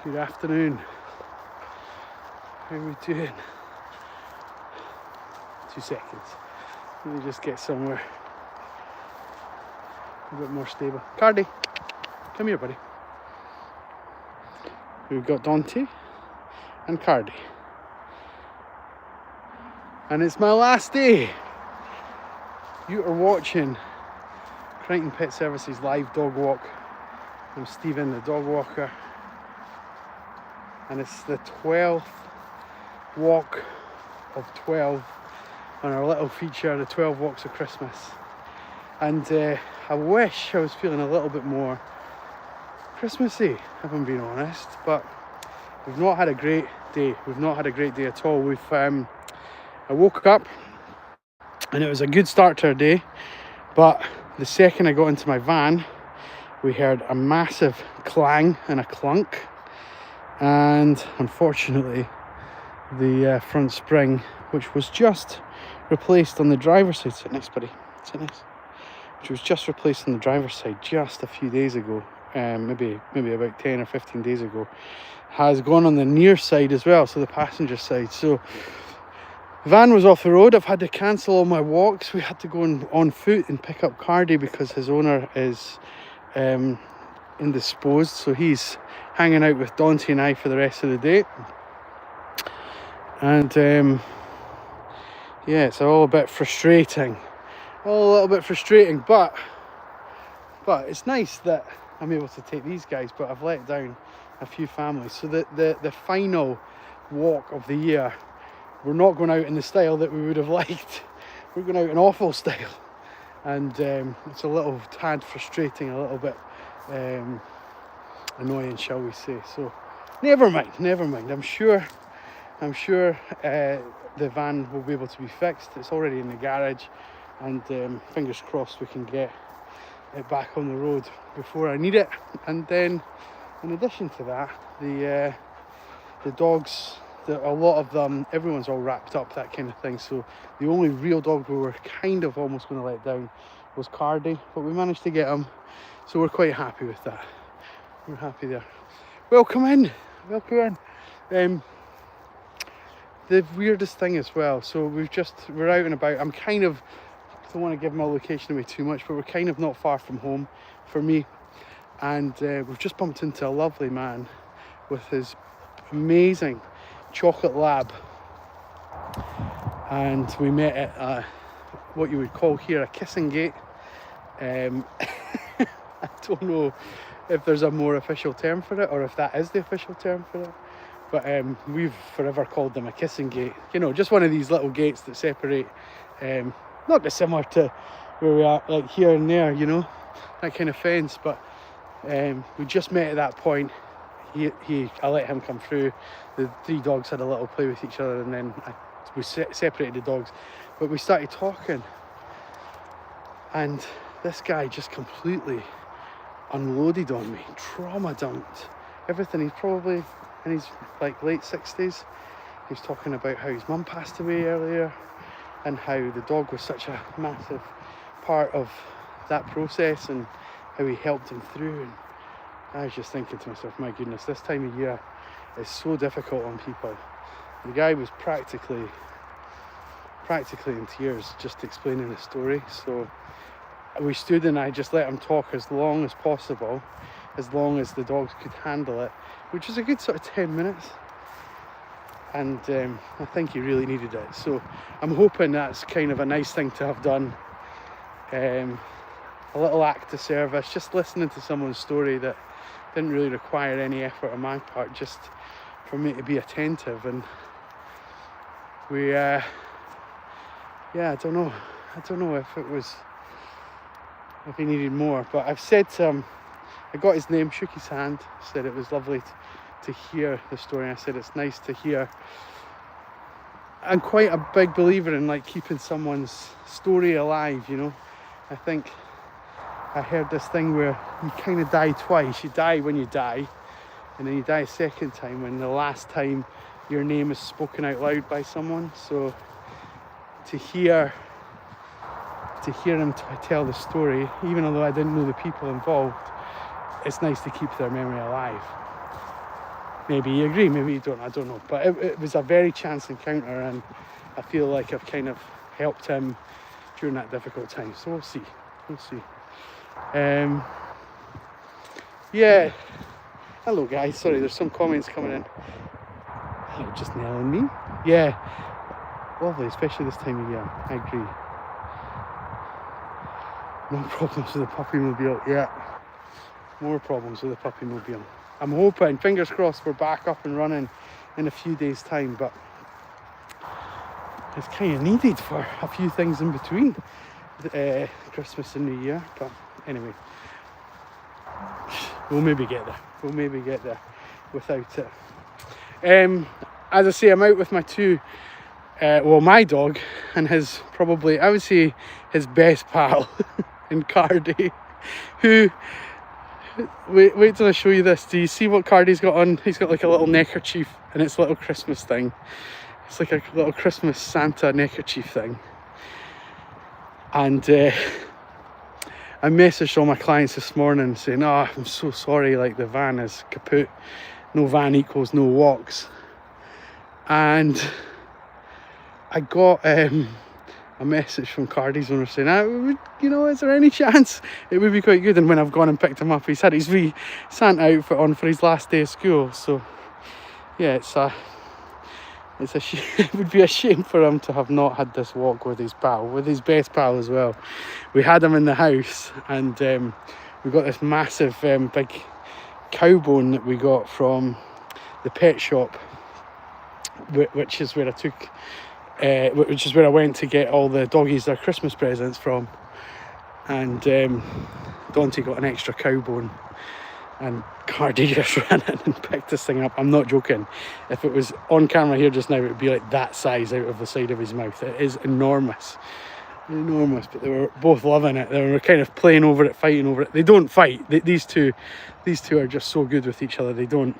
Good afternoon. How are we doing? 2 seconds. Let me just get somewhere a bit more stable. Cardi, come here, buddy. We've got Dante and Cardi. And it's my last day. You are watching Crighton Pet Services live dog walk. I'm Stephen, the dog walker. And it's the 12th walk of 12 on our little feature, the 12 Walks of Christmas. And I wish I was feeling a little bit more Christmassy, if I'm being honest, but we've not had a great day. We've not had a great day at all. I woke up and it was a good start to our day, but the second I got into my van, we heard a massive clang and a clunk, and unfortunately the front spring, which was just replaced on the driver's side, sit next, buddy, sit next, which was just replaced on the driver's side just a few days ago, maybe about 10 or 15 days ago, has gone on the near side as well, so the passenger side. So the van was off the road. I've had to cancel all my walks. We had to go on foot and pick up Cardi because his owner is indisposed, so he's hanging out with Dante and I for the rest of the day. And yeah, it's all a bit frustrating, all a little bit frustrating, but it's nice that I'm able to take these guys, but I've let down a few families. So the final walk of the year, we're not going out in the style that we would have liked. We're going out in awful style, and it's a little tad frustrating, a little bit annoying, shall we say. So never mind. I'm sure the van will be able to be fixed. It's already in the garage, and fingers crossed we can get it back on the road before I need it. And then in addition to that, the dogs, a lot of them, everyone's all wrapped up, that kind of thing. So the only real dog we were kind of almost going to let down was Cardi, but we managed to get him, so we're quite happy with that. We're happy there. Welcome in. The weirdest thing as well, so we're out and about. I'm kind of, I don't want to give my location away too much, but we're kind of not far from home for me, and we've just bumped into a lovely man with his amazing chocolate lab, and we met at what you would call here a kissing gate. I don't know if there's a more official term for it, or if that is the official term for it, but we've forever called them a kissing gate. You know, just one of these little gates that separate, not dissimilar to where we are, like here and there, you know, that kind of fence. But we just met at that point. I let him come through. The three dogs had a little play with each other, and then we separated the dogs. But we started talking, and this guy just completely unloaded on me, trauma dumped everything. He's probably in his like late 60s. He's talking about how his mum passed away earlier, and how the dog was such a massive part of that process, and how he helped him through. And I was just thinking to myself, my goodness, this time of year is so difficult on people. The guy was practically in tears just explaining the story. So we stood and I just let him talk as long as possible, as long as the dogs could handle it, which was a good sort of 10 minutes. And I think he really needed it. So I'm hoping that's kind of a nice thing to have done. A little act of service, just listening to someone's story that didn't really require any effort on my part, just for me to be attentive. And we, yeah, I don't know if he needed more, but I've said to him, I got his name, shook his hand, said it was lovely to hear the story. And I said it's nice to hear. I'm quite a big believer in like keeping someone's story alive, you know. I think I heard this thing where you kind of die twice. You die when you die, and then you die a second time when the last time your name is spoken out loud by someone. So to hear him tell the story, even although I didn't know the people involved, it's nice to keep their memory alive. Maybe you agree, maybe you don't, I don't know. But it was a very chance encounter, and I feel like I've kind of helped him during that difficult time. So we'll see. Yeah. Hello guys, sorry, there's some comments coming in. Oh, just nailing me. Yeah. Lovely, especially this time of year. I agree. No problems with the puppy mobile. Yeah. More problems with the puppy mobile. I'm hoping, fingers crossed, we're back up and running in a few days' time, but it's kind of needed for a few things in between Christmas and New Year. But anyway, we'll maybe get there without it. As I say, I'm out with my two, my dog and his, probably, I would say, his best pal in Cardi, who, wait till I show you this. Do you see what Cardi's got on? He's got like a little neckerchief, and it's a little Christmas thing. It's like a little Christmas Santa neckerchief thing. And I messaged all my clients this morning saying, oh, I'm so sorry, like the van is kaput. No van equals no walks. And I got a message from Cardi's owner saying, is there any chance it would be quite good? And when I've gone and picked him up, he's had his wee Santa outfit on for his last day of school. So yeah, it would be a shame for him to have not had this walk with his best pal as well. We had him in the house, and we got this massive big cow bone that we got from the pet shop, which is where I went to get all the doggies their Christmas presents from. And Dante got an extra cow bone, and Cardi just ran in and picked this thing up. I'm not joking. If it was on camera here just now, it would be like that size out of the side of his mouth. It is enormous, but they were both loving it. They were kind of playing over it, fighting over it. They don't fight. These two are just so good with each other. They don't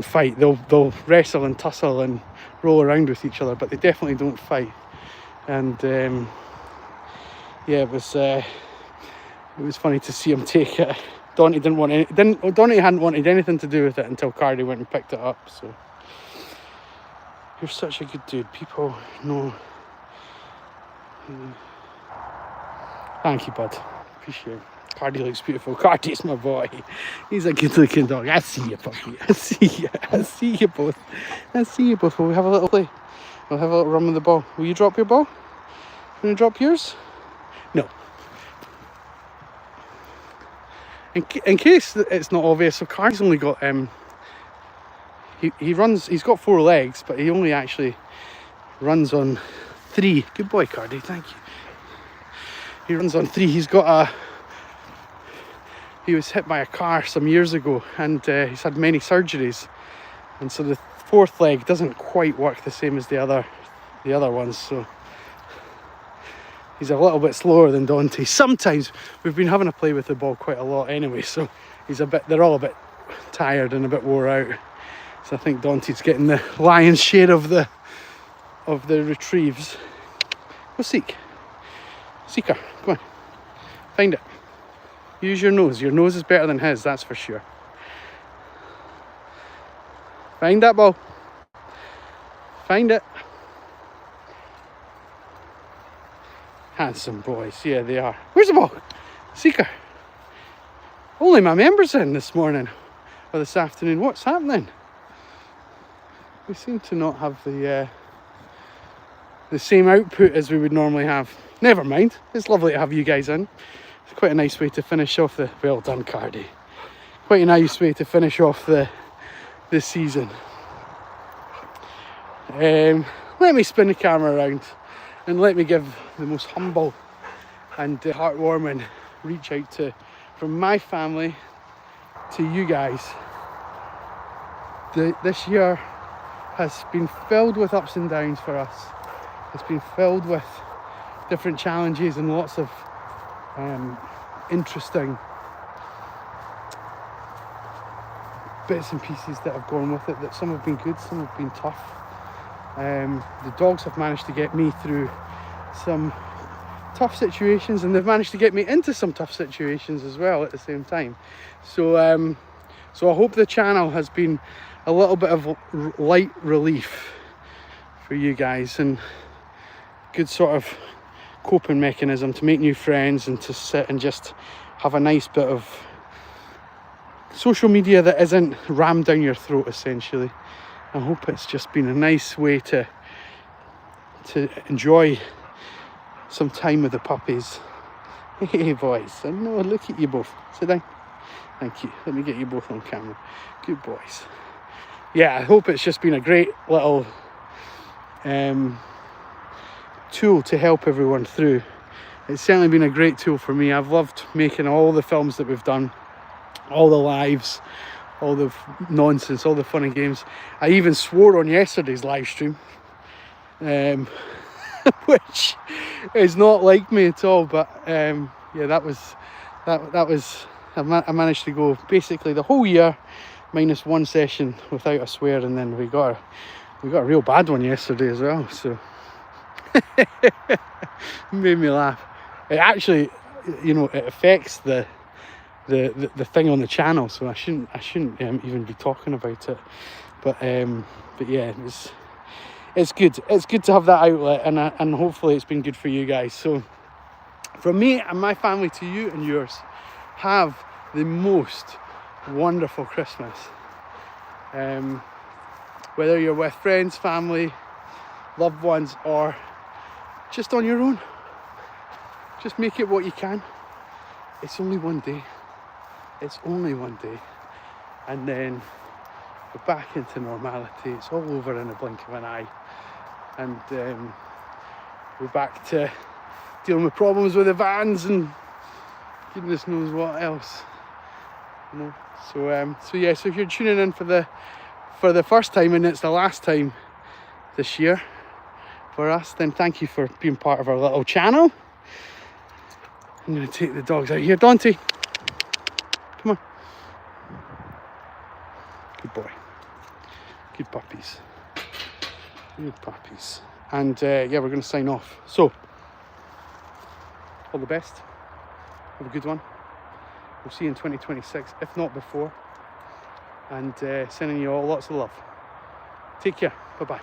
fight. They'll wrestle and tussle and roll around with each other, but they definitely don't fight. And yeah, it was funny to see him take it. Dante hadn't wanted anything to do with it until Cardi went and picked it up. So you're such a good dude. People know. Thank you, bud. Appreciate it. Cardi looks beautiful. Cardi's my boy. He's a good looking dog. I see you, puppy. I see you both. Will we have a little play? We'll have a little run with the ball. Will you drop your ball? You want to drop yours? No. In case it's not obvious, so Cardi's only got he's got 4 legs, but he only actually runs on 3. Good boy, Cardi, thank you. He runs on 3. He was hit by a car some years ago, and he's had many surgeries, and so the 4th leg doesn't quite work the same as the other ones, so he's a little bit slower than Dante. Sometimes we've been having a play with the ball quite a lot anyway, so they're all a bit tired and a bit wore out. So I think Dante's getting the lion's share of the retrieves. Go Seeker, come on, find it. Use your nose. Your nose is better than his, that's for sure. Find that ball. Find it. Handsome boys, yeah they are. Where's the ball? Seeker. Only my members in this morning or this afternoon. What's happening? We seem to not have the same output as we would normally have. Never mind. It's lovely to have you guys in. It's quite a nice way to finish off the. Well done, Cardi. Quite a nice way to finish off this season. Let me spin the camera around. And let me give the most humble and heartwarming reach out from my family to you guys. This year has been filled with ups and downs for us. It's been filled with different challenges and lots of interesting bits and pieces that have gone with it. That some have been good, some have been tough. The dogs have managed to get me through some tough situations, and they've managed to get me into some tough situations as well at the same time. So So I hope the channel has been a little bit of light relief for you guys, and good sort of coping mechanism to make new friends and to sit and just have a nice bit of social media that isn't rammed down your throat, essentially. I hope it's just been a nice way to enjoy some time with the puppies. Hey boys, I know, look at you both. Sit down. Thank you. Let me get you both on camera. Good boys. Yeah, I hope it's just been a great little tool to help everyone through. It's certainly been a great tool for me. I've loved making all the films that we've done, all the lives, all the nonsense, all the fun and games. I even swore on yesterday's live stream, which is not like me at all, but yeah, that was I managed to go basically the whole year minus one session without a swear, and then we got a real bad one yesterday as well, so it made me laugh. It actually, you know, it affects the thing on the channel, so I shouldn't even be talking about it, but yeah, it's good to have that outlet, and hopefully it's been good for you guys. So from me and my family to you and yours, have the most wonderful Christmas. Whether you're with friends, family, loved ones, or just on your own, just make it what you can. It's only one day. It's only one day, and then we're back into normality. It's all over in a blink of an eye, and we're back to dealing with problems with the vans and goodness knows what else, you know. So yeah, so if you're tuning in for the first time, and it's the last time this year for us, then thank you for being part of our little channel. I'm going to take the dogs out here. Dante, come on. Good boy. Good puppies. Good puppies. And yeah, we're going to sign off. So, all the best. Have a good one. We'll see you in 2026, if not before. And sending you all lots of love. Take care. Bye-bye.